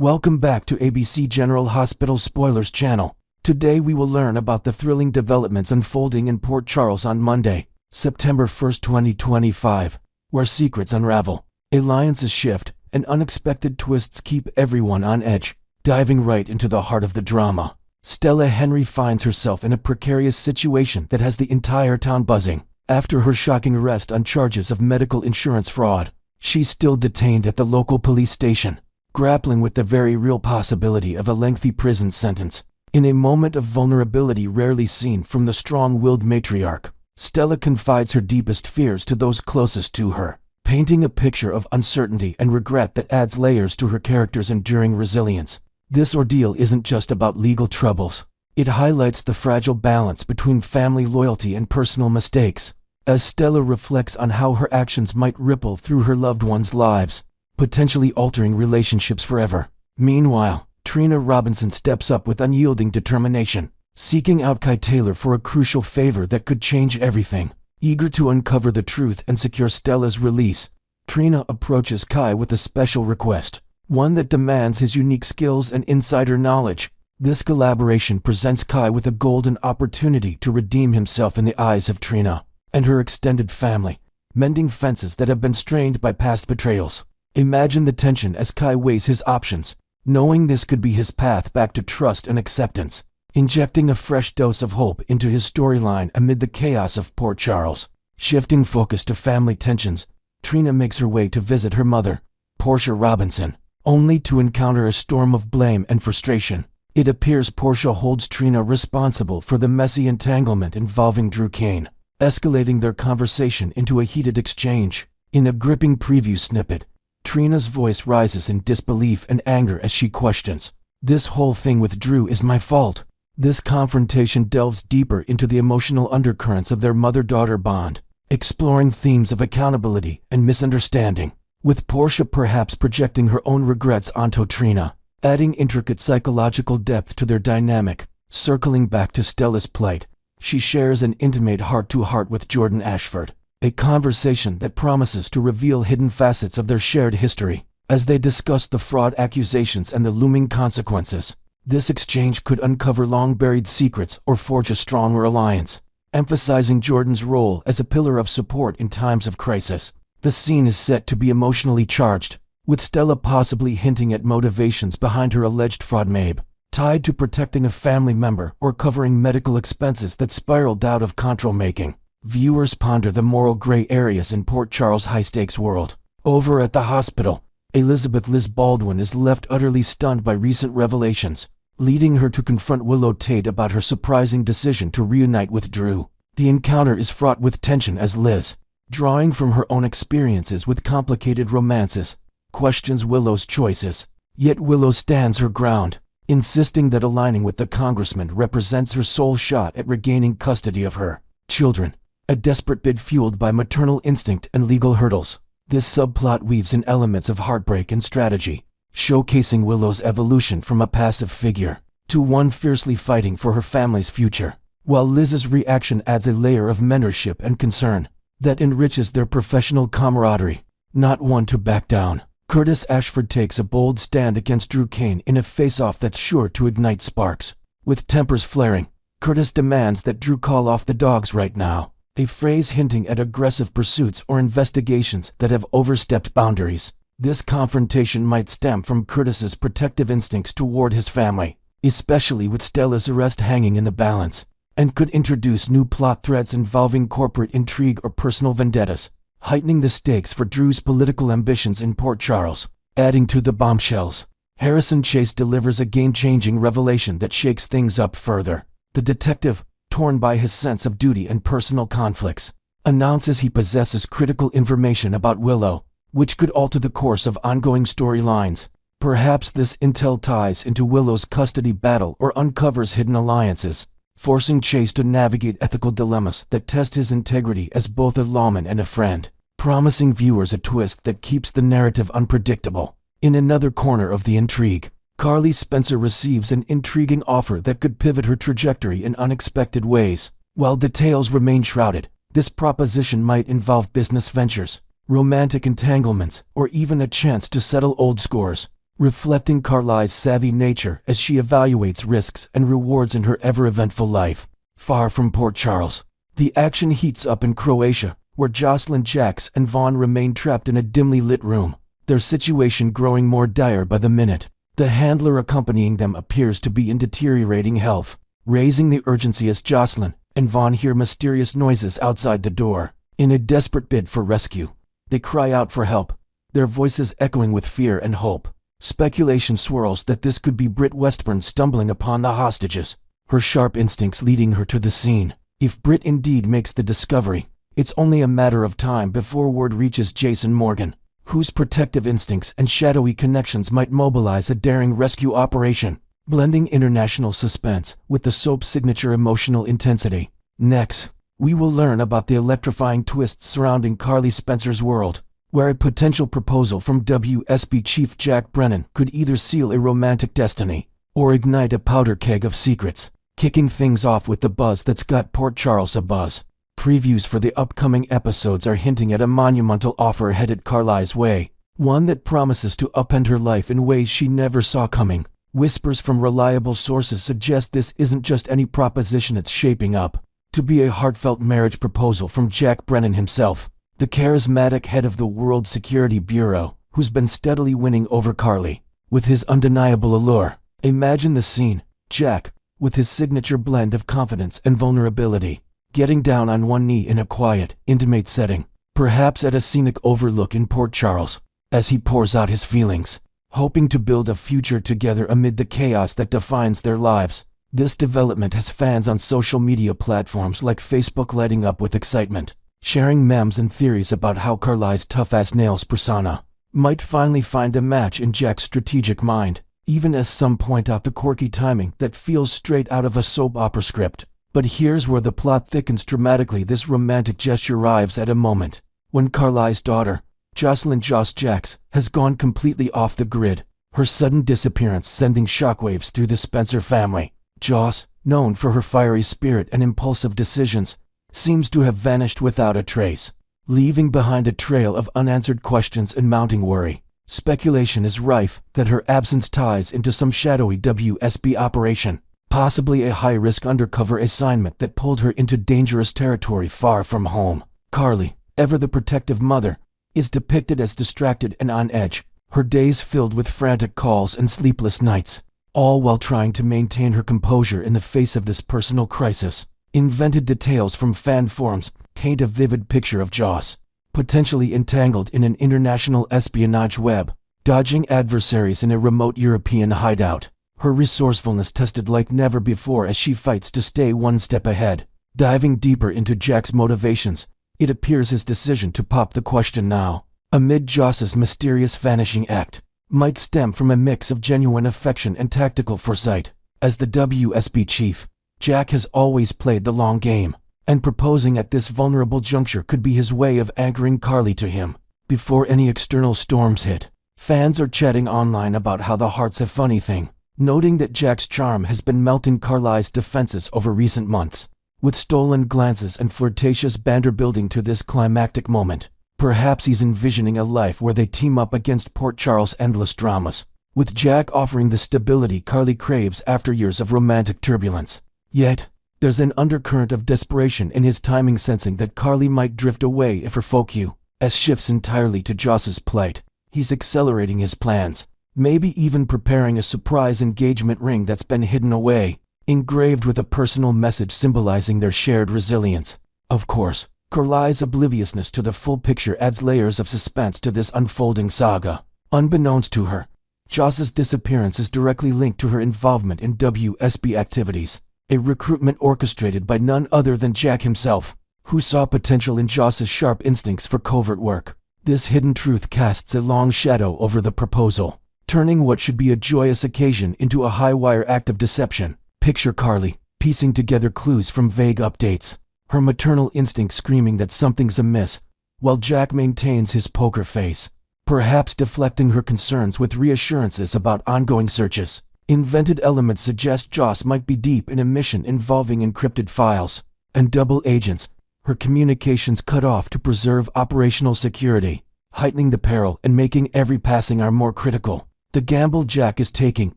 Welcome back to ABC General Hospital Spoilers channel. Today we will learn about the thrilling developments unfolding in Port Charles on Monday, September 1st, 2025, where secrets unravel, alliances shift, and unexpected twists keep everyone on edge. Diving right into the heart of the drama, Stella Henry finds herself in a precarious situation that has the entire town buzzing. After her shocking arrest on charges of medical insurance fraud, she's still detained at the local police station, grappling with the very real possibility of a lengthy prison sentence. In a moment of vulnerability rarely seen from the strong-willed matriarch, Stella confides her deepest fears to those closest to her, painting a picture of uncertainty and regret that adds layers to her character's enduring resilience. This ordeal isn't just about legal troubles. It highlights the fragile balance between family loyalty and personal mistakes, as Stella reflects on how her actions might ripple through her loved ones' lives, potentially altering relationships forever. Meanwhile, Trina Robinson steps up with unyielding determination, seeking out Kai Taylor for a crucial favor that could change everything. Eager to uncover the truth and secure Stella's release, Trina approaches Kai with a special request, one that demands his unique skills and insider knowledge. This collaboration presents Kai with a golden opportunity to redeem himself in the eyes of Trina and her extended family, mending fences that have been strained by past betrayals. Imagine the tension as Kai weighs his options, knowing this could be his path back to trust and acceptance, injecting a fresh dose of hope into his storyline amid the chaos of Port Charles. Shifting focus to family tensions, Trina makes her way to visit her mother, Portia Robinson, only to encounter a storm of blame and frustration. It appears Portia holds Trina responsible for the messy entanglement involving Drew Kane, escalating their conversation into a heated exchange. In a gripping preview snippet, Trina's voice rises in disbelief and anger as she questions, "This whole thing with Drew is my fault." This confrontation delves deeper into the emotional undercurrents of their mother-daughter bond, exploring themes of accountability and misunderstanding, with Portia perhaps projecting her own regrets onto Trina, adding intricate psychological depth to their dynamic. Circling back to Stella's plight, she shares an intimate heart-to-heart with Jordan Ashford, a conversation that promises to reveal hidden facets of their shared history. As they discuss the fraud accusations and the looming consequences, this exchange could uncover long-buried secrets or forge a stronger alliance, emphasizing Jordan's role as a pillar of support in times of crisis. The scene is set to be emotionally charged, with Stella possibly hinting at motivations behind her alleged fraud, maybe tied to protecting a family member or covering medical expenses that spiraled out of control, making viewers ponder the moral gray areas in Port Charles' high-stakes world. Over at the hospital, Elizabeth Liz Baldwin is left utterly stunned by recent revelations, leading her to confront Willow Tate about her surprising decision to reunite with Drew. The encounter is fraught with tension as Liz, drawing from her own experiences with complicated romances, questions Willow's choices. Yet Willow stands her ground, insisting that aligning with the congressman represents her sole shot at regaining custody of her children, a desperate bid fueled by maternal instinct and legal hurdles. This subplot weaves in elements of heartbreak and strategy, showcasing Willow's evolution from a passive figure to one fiercely fighting for her family's future, while Liz's reaction adds a layer of mentorship and concern that enriches their professional camaraderie. Not one to back down, Curtis Ashford takes a bold stand against Drew Kane in a face-off that's sure to ignite sparks. With tempers flaring, Curtis demands that Drew call off the dogs right now, a phrase hinting at aggressive pursuits or investigations that have overstepped boundaries. This confrontation might stem from Curtis's protective instincts toward his family, especially with Stella's arrest hanging in the balance, and could introduce new plot threads involving corporate intrigue or personal vendettas, heightening the stakes for Drew's political ambitions in Port Charles. Adding to the bombshells, Harrison Chase delivers a game-changing revelation that shakes things up further. The detective, torn by his sense of duty and personal conflicts, announces he possesses critical information about Willow, which could alter the course of ongoing storylines. Perhaps this intel ties into Willow's custody battle or uncovers hidden alliances, forcing Chase to navigate ethical dilemmas that test his integrity as both a lawman and a friend, promising viewers a twist that keeps the narrative unpredictable. In another corner of the intrigue, Carly Spencer receives an intriguing offer that could pivot her trajectory in unexpected ways. While details remain shrouded, this proposition might involve business ventures, romantic entanglements, or even a chance to settle old scores. reflecting Carly's savvy nature as she evaluates risks and rewards in her ever-eventful life. Far from Port Charles, the action heats up in Croatia, where Jocelyn, Jax, and Vaughn remain trapped in a dimly lit room, their situation growing more dire by the minute. The handler accompanying them appears to be in deteriorating health, raising the urgency as Jocelyn and Vaughn hear mysterious noises outside the door. In a desperate bid for rescue, they cry out for help, their voices echoing with fear and hope. Speculation swirls that this could be Britt Westburn stumbling upon the hostages, her sharp instincts leading her to the scene. If Britt indeed makes the discovery, it's only a matter of time before word reaches Jason Morgan, whose protective instincts and shadowy connections might mobilize a daring rescue operation, blending international suspense with the soap's signature emotional intensity. Next, we will learn about the electrifying twists surrounding Carly Spencer's world, where a potential proposal from WSB Chief Jack Brennan could either seal a romantic destiny or ignite a powder keg of secrets, kicking things off with the buzz that's got Port Charles abuzz. Previews for the upcoming episodes are hinting at a monumental offer headed Carly's way, one that promises to upend her life in ways she never saw coming. Whispers from reliable sources suggest this isn't just any proposition, it's shaping up to be a heartfelt marriage proposal from Jack Brennan himself, the charismatic head of the World Security Bureau, who's been steadily winning over Carly with his undeniable allure. Imagine the scene: Jack, with his signature blend of confidence and vulnerability, getting down on one knee in a quiet, intimate setting, perhaps at a scenic overlook in Port Charles, as he pours out his feelings, hoping to build a future together amid the chaos that defines their lives. This development has fans on social media platforms like Facebook lighting up with excitement, sharing memes and theories about how Carly's tough-as-nails persona might finally find a match in Jack's strategic mind, even as some point out the quirky timing that feels straight out of a soap opera script. But here's where the plot thickens dramatically. This romantic gesture arrives at a moment when Carly's daughter, Jocelyn Joss Jax, has gone completely off the grid, her sudden disappearance sending shockwaves through the Spencer family. Joss, known for her fiery spirit and impulsive decisions, seems to have vanished without a trace, leaving behind a trail of unanswered questions and mounting worry. Speculation is rife that her absence ties into some shadowy WSB operation, possibly a high-risk undercover assignment that pulled her into dangerous territory far from home. Carly, ever the protective mother, is depicted as distracted and on edge, her days filled with frantic calls and sleepless nights, all while trying to maintain her composure in the face of this personal crisis. Invented details from fan forums paint a vivid picture of Joss, potentially entangled in an international espionage web, dodging adversaries in a remote European hideout. Her resourcefulness tested like never before as she fights to stay one step ahead. Diving deeper into Jack's motivations, it appears his decision to pop the question now, amid Joss's mysterious vanishing act, might stem from a mix of genuine affection and tactical foresight. As the WSB chief, Jack has always played the long game, and proposing at this vulnerable juncture could be his way of anchoring Carly to him before any external storms hit. Fans are chatting online about how the heart's a funny thing, noting that Jack's charm has been melting Carly's defenses over recent months, with stolen glances and flirtatious banter building to this climactic moment. Perhaps he's envisioning a life where they team up against Port Charles' endless dramas, with Jack offering the stability Carly craves after years of romantic turbulence. Yet, there's an undercurrent of desperation in his timing, sensing that Carly might drift away if her focus shifts entirely to Joss's plight. He's accelerating his plans, maybe even preparing a surprise engagement ring that's been hidden away, engraved with a personal message symbolizing their shared resilience. Of course, Carly's obliviousness to the full picture adds layers of suspense to this unfolding saga. Unbeknownst to her, Joss's disappearance is directly linked to her involvement in WSB activities, a recruitment orchestrated by none other than Jack himself, who saw potential in Joss's sharp instincts for covert work. This hidden truth casts a long shadow over the proposal, turning what should be a joyous occasion into a high-wire act of deception. Picture Carly piecing together clues from vague updates, her maternal instinct screaming that something's amiss, while Jack maintains his poker face, perhaps deflecting her concerns with reassurances about ongoing searches. Invented elements suggest Joss might be deep in a mission involving encrypted files and double agents, her communications cut off to preserve operational security, heightening the peril and making every passing hour more critical. The gamble Jack is taking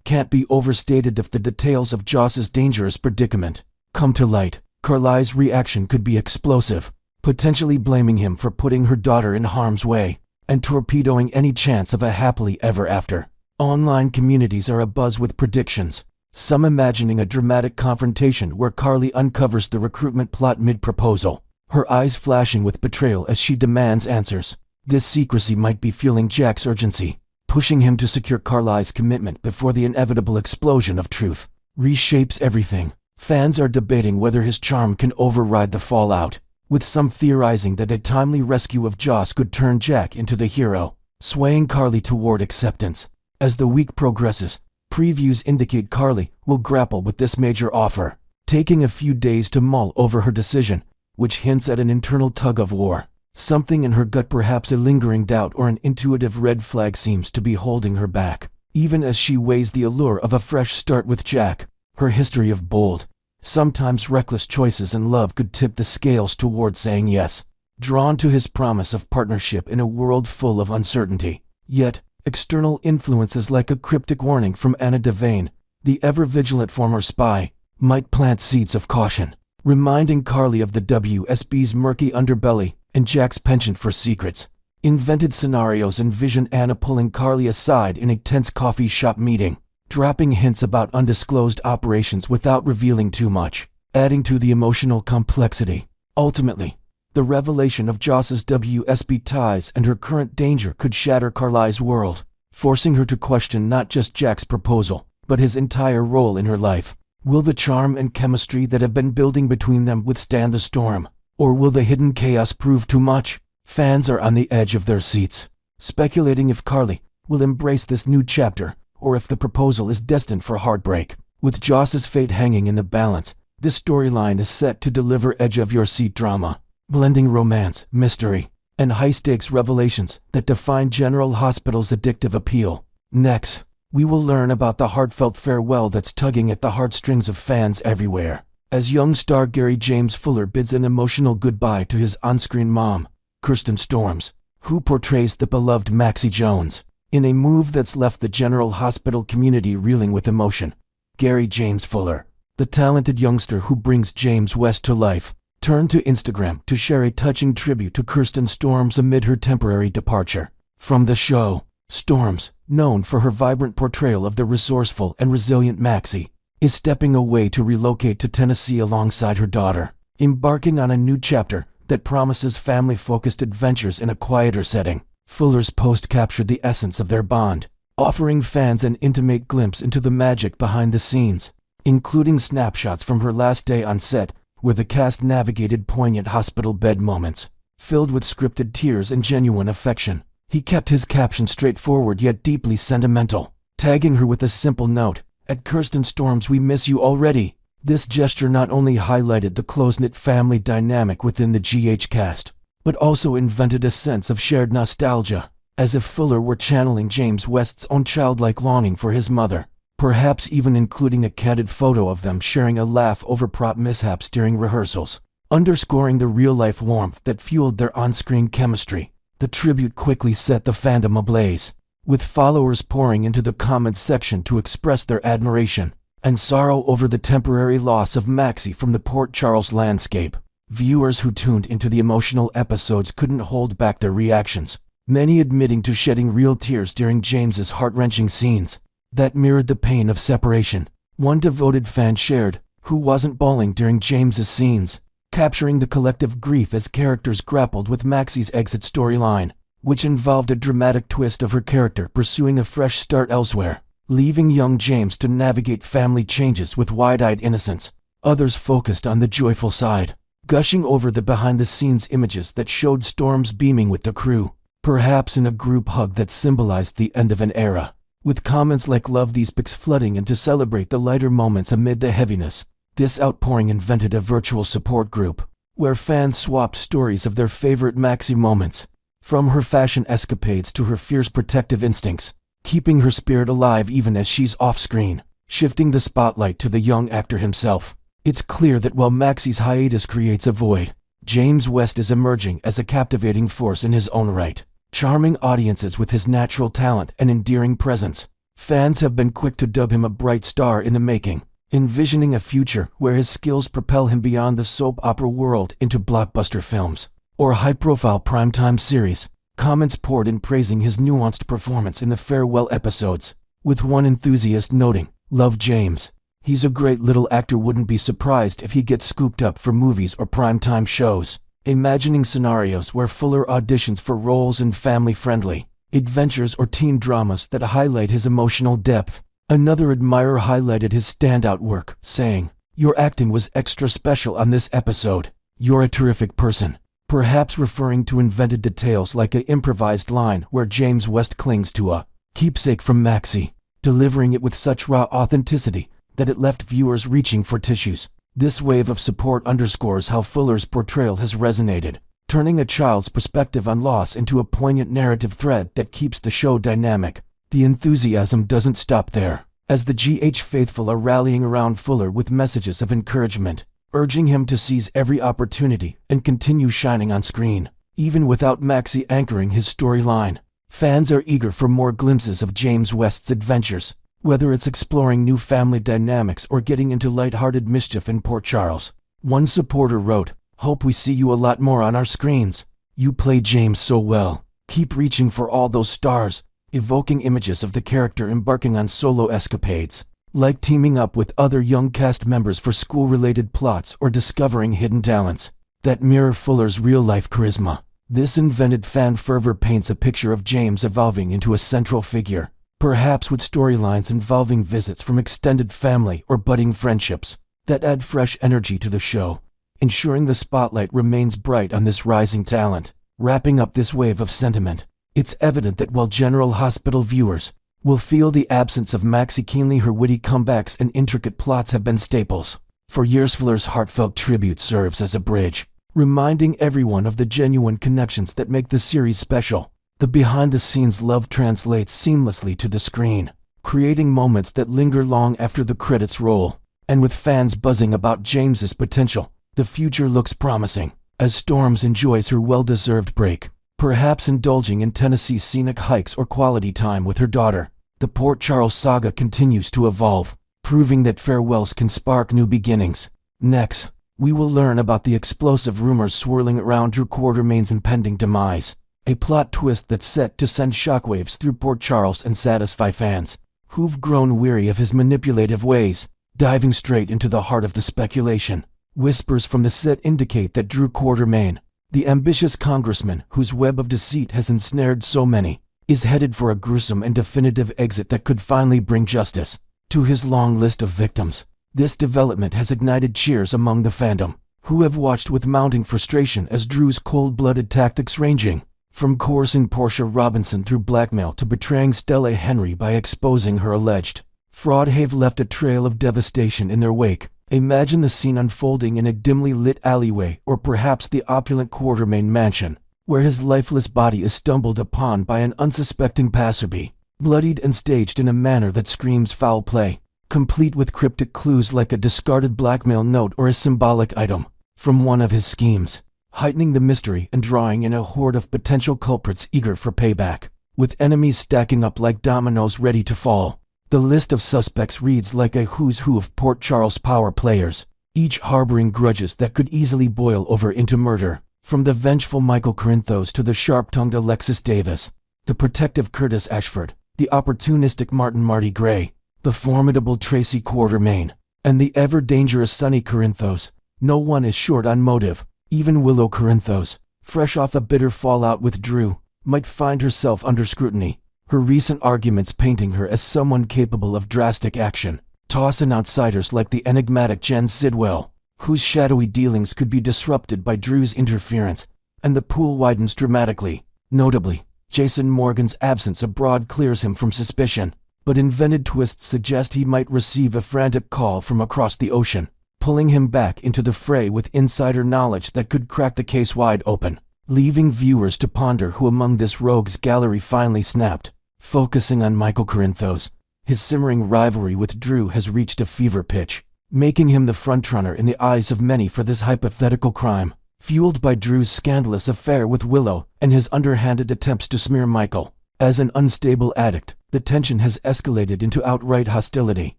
can't be overstated if the details of Joss's dangerous predicament come to light. Carly's reaction could be explosive, potentially blaming him for putting her daughter in harm's way and torpedoing any chance of a happily ever after. Online communities are abuzz with predictions, some imagining a dramatic confrontation where Carly uncovers the recruitment plot mid-proposal, her eyes flashing with betrayal as she demands answers. This secrecy might be fueling Jack's urgency, pushing him to secure Carly's commitment before the inevitable explosion of truth reshapes everything. Fans are debating whether his charm can override the fallout, with some theorizing that a timely rescue of Joss could turn Jack into the hero, swaying Carly toward acceptance. As the week progresses, previews indicate Carly will grapple with this major offer, taking a few days to mull over her decision, which hints at an internal tug-of-war. Something in her gut, perhaps a lingering doubt or an intuitive red flag, seems to be holding her back, even as she weighs the allure of a fresh start with Jack. Her history of bold, sometimes reckless choices in love could tip the scales toward saying yes, drawn to his promise of partnership in a world full of uncertainty. Yet, external influences like a cryptic warning from Anna Devane, the ever-vigilant former spy, might plant seeds of caution, reminding Carly of the WSB's murky underbelly and Jack's penchant for secrets. Invented scenarios envision Anna pulling Carly aside in a tense coffee shop meeting, dropping hints about undisclosed operations without revealing too much, adding to the emotional complexity. Ultimately, the revelation of Joss's WSB ties and her current danger could shatter Carly's world, forcing her to question not just Jack's proposal, but his entire role in her life. Will the charm and chemistry that have been building between them withstand the storm, or will the hidden chaos prove too much? Fans are on the edge of their seats, speculating if Carly will embrace this new chapter, or if the proposal is destined for heartbreak. With Joss's fate hanging in the balance, this storyline is set to deliver edge-of-your-seat drama, blending romance, mystery, and high-stakes revelations that define General Hospital's addictive appeal. Next, we will learn about the heartfelt farewell that's tugging at the heartstrings of fans everywhere, as young star Gary James Fuller bids an emotional goodbye to his on-screen mom, Kirsten Storms, who portrays the beloved Maxie Jones. In a move that's left the General Hospital community reeling with emotion, Gary James Fuller, the talented youngster who brings James West to life, turned to Instagram to share a touching tribute to Kirsten Storms amid her temporary departure from the show. Storms, known for her vibrant portrayal of the resourceful and resilient Maxie, is stepping away to relocate to Tennessee alongside her daughter, embarking on a new chapter that promises family-focused adventures in a quieter setting. Fuller's post captured the essence of their bond, offering fans an intimate glimpse into the magic behind the scenes, including snapshots from her last day on set, where the cast navigated poignant hospital bed moments, filled with scripted tears and genuine affection. He kept his caption straightforward yet deeply sentimental, tagging her with a simple note, "At Kirsten Storms, we miss you already." This gesture not only highlighted the close-knit family dynamic within the GH cast, but also invented a sense of shared nostalgia, as if Fuller were channeling James West's own childlike longing for his mother, perhaps even including a candid photo of them sharing a laugh over prop mishaps during rehearsals, underscoring the real-life warmth that fueled their on-screen chemistry. The tribute quickly set the fandom ablaze, with followers pouring into the comments section to express their admiration and sorrow over the temporary loss of Maxie from the Port Charles landscape. Viewers who tuned into the emotional episodes couldn't hold back their reactions, many admitting to shedding real tears during James's heart-wrenching scenes that mirrored the pain of separation. One devoted fan shared, "Who wasn't bawling during James's scenes?" capturing the collective grief as characters grappled with Maxie's exit storyline, which involved a dramatic twist of her character pursuing a fresh start elsewhere, leaving young James to navigate family changes with wide-eyed innocence. Others focused on the joyful side, gushing over the behind-the-scenes images that showed Storms beaming with the crew, perhaps in a group hug that symbolized the end of an era, with comments like "Love these pics" flooding in to celebrate the lighter moments amid the heaviness. This outpouring invented a virtual support group, where fans swapped stories of their favorite Maxie moments, from her fashion escapades to her fierce protective instincts, keeping her spirit alive even as she's off-screen, shifting the spotlight to the young actor himself. It's clear that while Maxie's hiatus creates a void, James West is emerging as a captivating force in his own right, charming audiences with his natural talent and endearing presence. Fans have been quick to dub him a bright star in the making, envisioning a future where his skills propel him beyond the soap opera world into blockbuster films or high-profile primetime series. Comments poured in praising his nuanced performance in the farewell episodes, with one enthusiast noting, "Love James. He's a great little actor, wouldn't be surprised if he gets scooped up for movies or primetime shows." Imagining scenarios where Fuller auditions for roles in family-friendly adventures or teen dramas that highlight his emotional depth. Another admirer highlighted his standout work, saying, "Your acting was extra special on this episode. You're a terrific person." Perhaps referring to invented details like an improvised line where James West clings to a keepsake from Maxie, delivering it with such raw authenticity that it left viewers reaching for tissues. This wave of support underscores how Fuller's portrayal has resonated, turning a child's perspective on loss into a poignant narrative thread that keeps the show dynamic. The enthusiasm doesn't stop there, as the GH faithful are rallying around Fuller with messages of encouragement, urging him to seize every opportunity and continue shining on screen, even without Maxie anchoring his storyline. Fans are eager for more glimpses of James West's adventures, whether it's exploring new family dynamics or getting into light-hearted mischief in Port Charles. One supporter wrote, "Hope we see you a lot more on our screens. You play James so well. Keep reaching for all those stars," evoking images of the character embarking on solo escapades, like teaming up with other young cast members for school-related plots or discovering hidden talents that mirror Fuller's real-life charisma. This invented fan fervor paints a picture of James evolving into a central figure, perhaps with storylines involving visits from extended family or budding friendships that add fresh energy to the show, ensuring the spotlight remains bright on this rising talent. Wrapping up this wave of sentiment, it's evident that while General Hospital viewers will feel the absence of Maxie keenly, her witty comebacks and intricate plots have been staples. For years, Fuller's heartfelt tribute serves as a bridge, reminding everyone of the genuine connections that make the series special. The behind-the-scenes love translates seamlessly to the screen, creating moments that linger long after the credits roll. And with fans buzzing about James's potential, the future looks promising, as Storms enjoys her well-deserved break, perhaps indulging in Tennessee's scenic hikes or quality time with her daughter. The Port Charles saga continues to evolve, proving that farewells can spark new beginnings. Next, we will learn about the explosive rumors swirling around Drew Quartermain's impending demise, a plot twist that's set to send shockwaves through Port Charles and satisfy fans who've grown weary of his manipulative ways. Diving straight into the heart of the speculation, whispers from the set indicate that Drew Quartermain, the ambitious congressman whose web of deceit has ensnared so many, is headed for a gruesome and definitive exit that could finally bring justice to his long list of victims. This development has ignited cheers among the fandom, who have watched with mounting frustration as Drew's cold-blooded tactics, ranging from coercing Portia Robinson through blackmail to betraying Stella Henry by exposing her alleged fraud, have left a trail of devastation in their wake. Imagine the scene unfolding in a dimly lit alleyway or perhaps the opulent Quartermain mansion, where his lifeless body is stumbled upon by an unsuspecting passerby, bloodied and staged in a manner that screams foul play, complete with cryptic clues like a discarded blackmail note or a symbolic item from one of his schemes, heightening the mystery and drawing in a horde of potential culprits eager for payback. With enemies stacking up like dominoes ready to fall, the list of suspects reads like a who's who of Port Charles power players, each harboring grudges that could easily boil over into murder. From the vengeful Michael Corinthos to the sharp-tongued Alexis Davis, the protective Curtis Ashford, the opportunistic Marty Gray, the formidable Tracy Quartermain, and the ever-dangerous Sonny Corinthos, no one is short on motive. Even Willow Corinthos, fresh off a bitter fallout with Drew, might find herself under scrutiny, her recent arguments painting her as someone capable of drastic action. Toss in outsiders like the enigmatic Jen Sidwell, whose shadowy dealings could be disrupted by Drew's interference, and the pool widens dramatically. Notably, Jason Morgan's absence abroad clears him from suspicion, but invented twists suggest he might receive a frantic call from across the ocean, pulling him back into the fray with insider knowledge that could crack the case wide open, leaving viewers to ponder who among this rogues gallery finally snapped. Focusing on Michael Corinthos, his simmering rivalry with Drew has reached a fever pitch, making him the frontrunner in the eyes of many for this hypothetical crime, fueled by Drew's scandalous affair with Willow and his underhanded attempts to smear Michael. As an unstable addict, the tension has escalated into outright hostility,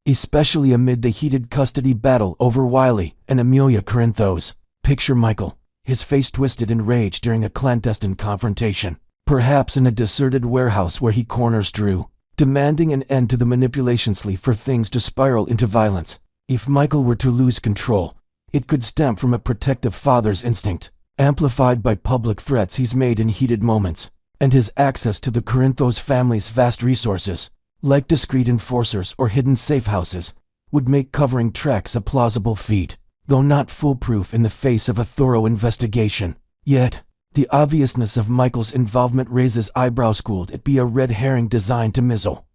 especially amid the heated custody battle over Wiley and Amelia Corinthos. Picture Michael, his face twisted in rage during a clandestine confrontation, perhaps in a deserted warehouse where he corners Drew, demanding an end to the manipulations for things to spiral into violence. If Michael were to lose control, it could stem from a protective father's instinct, amplified by public threats he's made in heated moments, and his access to the Corinthos family's vast resources, like discreet enforcers or hidden safe houses, would make covering tracks a plausible feat, though not foolproof in the face of a thorough investigation. Yet, the obviousness of Michael's involvement raises eyebrows. Could it be a red herring designed to mizzle?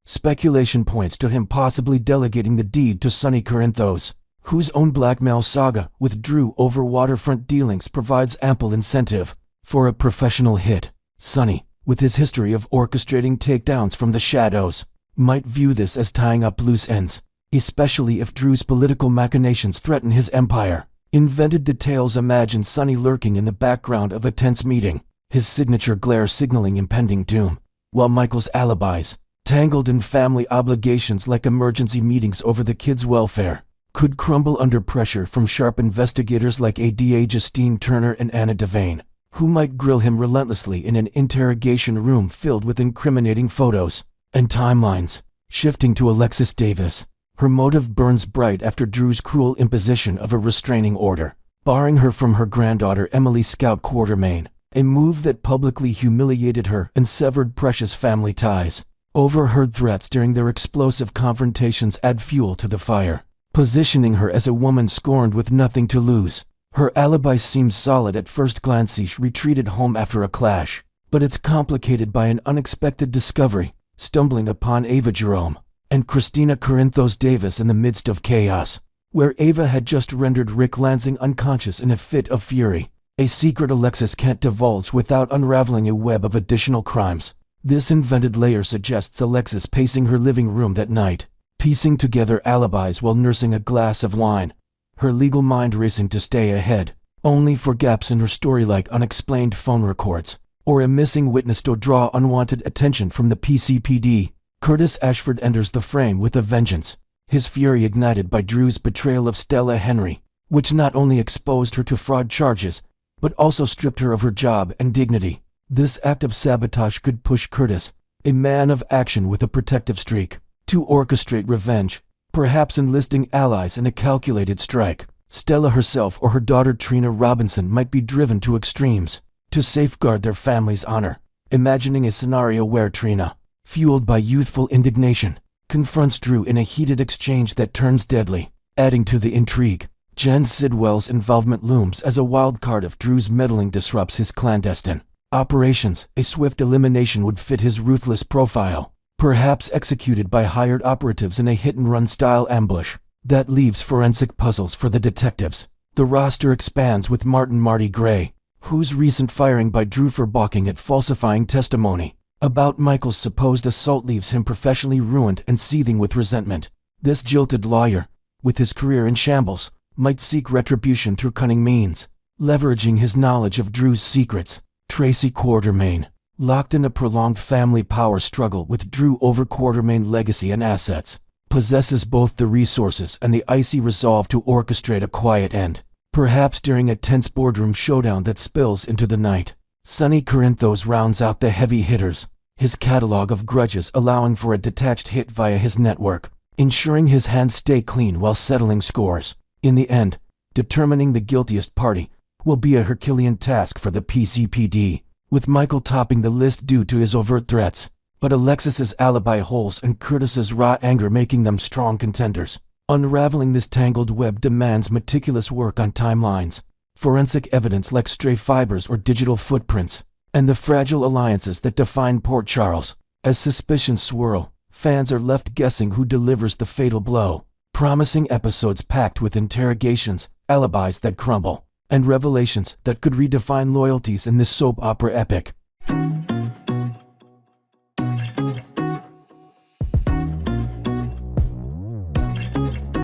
Speculation points to him possibly delegating the deed to Sonny Corinthos, whose own blackmail saga with Drew over waterfront dealings provides ample incentive for a professional hit. Sonny, with his history of orchestrating takedowns from the shadows, might view this as tying up loose ends, especially if Drew's political machinations threaten his empire. Invented details imagine Sonny lurking in the background of a tense meeting, his signature glare signaling impending doom, while Michael's alibis, tangled in family obligations like emergency meetings over the kids' welfare, could crumble under pressure from sharp investigators like ADA Justine Turner and Anna Devane, who might grill him relentlessly in an interrogation room filled with incriminating photos and timelines. Shifting to Alexis Davis, her motive burns bright after Drew's cruel imposition of a restraining order, barring her from her granddaughter Emily Scout Quartermain, a move that publicly humiliated her and severed precious family ties. Overheard threats during their explosive confrontations add fuel to the fire, positioning her as a woman scorned with nothing to lose. Her alibi seems solid at first glance. She retreated home after a clash, but it's complicated by an unexpected discovery, stumbling upon Ava Jerome and Christina Corinthos Davis in the midst of chaos, where Ava had just rendered Rick Lansing unconscious in a fit of fury, a secret Alexis can't divulge without unraveling a web of additional crimes. This invented layer suggests Alexis pacing her living room that night, piecing together alibis while nursing a glass of wine, her legal mind racing to stay ahead, only for gaps in her story like unexplained phone records, or a missing witness to draw unwanted attention from the PCPD. Curtis Ashford enters the frame with a vengeance, his fury ignited by Drew's betrayal of Stella Henry, which not only exposed her to fraud charges, but also stripped her of her job and dignity. This act of sabotage could push Curtis, a man of action with a protective streak, to orchestrate revenge, perhaps enlisting allies in a calculated strike. Stella herself or her daughter Trina Robinson might be driven to extremes to safeguard their family's honor. Imagining a scenario where Trina, fueled by youthful indignation, confronts Drew in a heated exchange that turns deadly, adding to the intrigue. Jen Sidwell's involvement looms as a wild card if Drew's meddling disrupts his clandestine operations. A swift elimination would fit his ruthless profile, perhaps executed by hired operatives in a hit-and-run style ambush that leaves forensic puzzles for the detectives. The roster expands with Marty Gray, whose recent firing by Drew for balking at falsifying testimony about Michael's supposed assault leaves him professionally ruined and seething with resentment. This jilted lawyer, with his career in shambles, might seek retribution through cunning means, leveraging his knowledge of Drew's secrets. Tracy Quartermain, locked in a prolonged family power struggle with Drew over Quartermain legacy and assets, possesses both the resources and the icy resolve to orchestrate a quiet end, perhaps during a tense boardroom showdown that spills into the night. Sonny Corinthos rounds out the heavy hitters, his catalog of grudges allowing for a detached hit via his network, ensuring his hands stay clean while settling scores. In the end, determining the guiltiest party will be a Herculean task for the PCPD, with Michael topping the list due to his overt threats, but Alexis's alibi holes and Curtis's raw anger making them strong contenders. Unraveling this tangled web demands meticulous work on timelines, forensic evidence like stray fibers or digital footprints, and the fragile alliances that define Port Charles. As suspicions swirl, fans are left guessing who delivers the fatal blow, promising episodes packed with interrogations, alibis that crumble, and revelations that could redefine loyalties in this soap opera epic.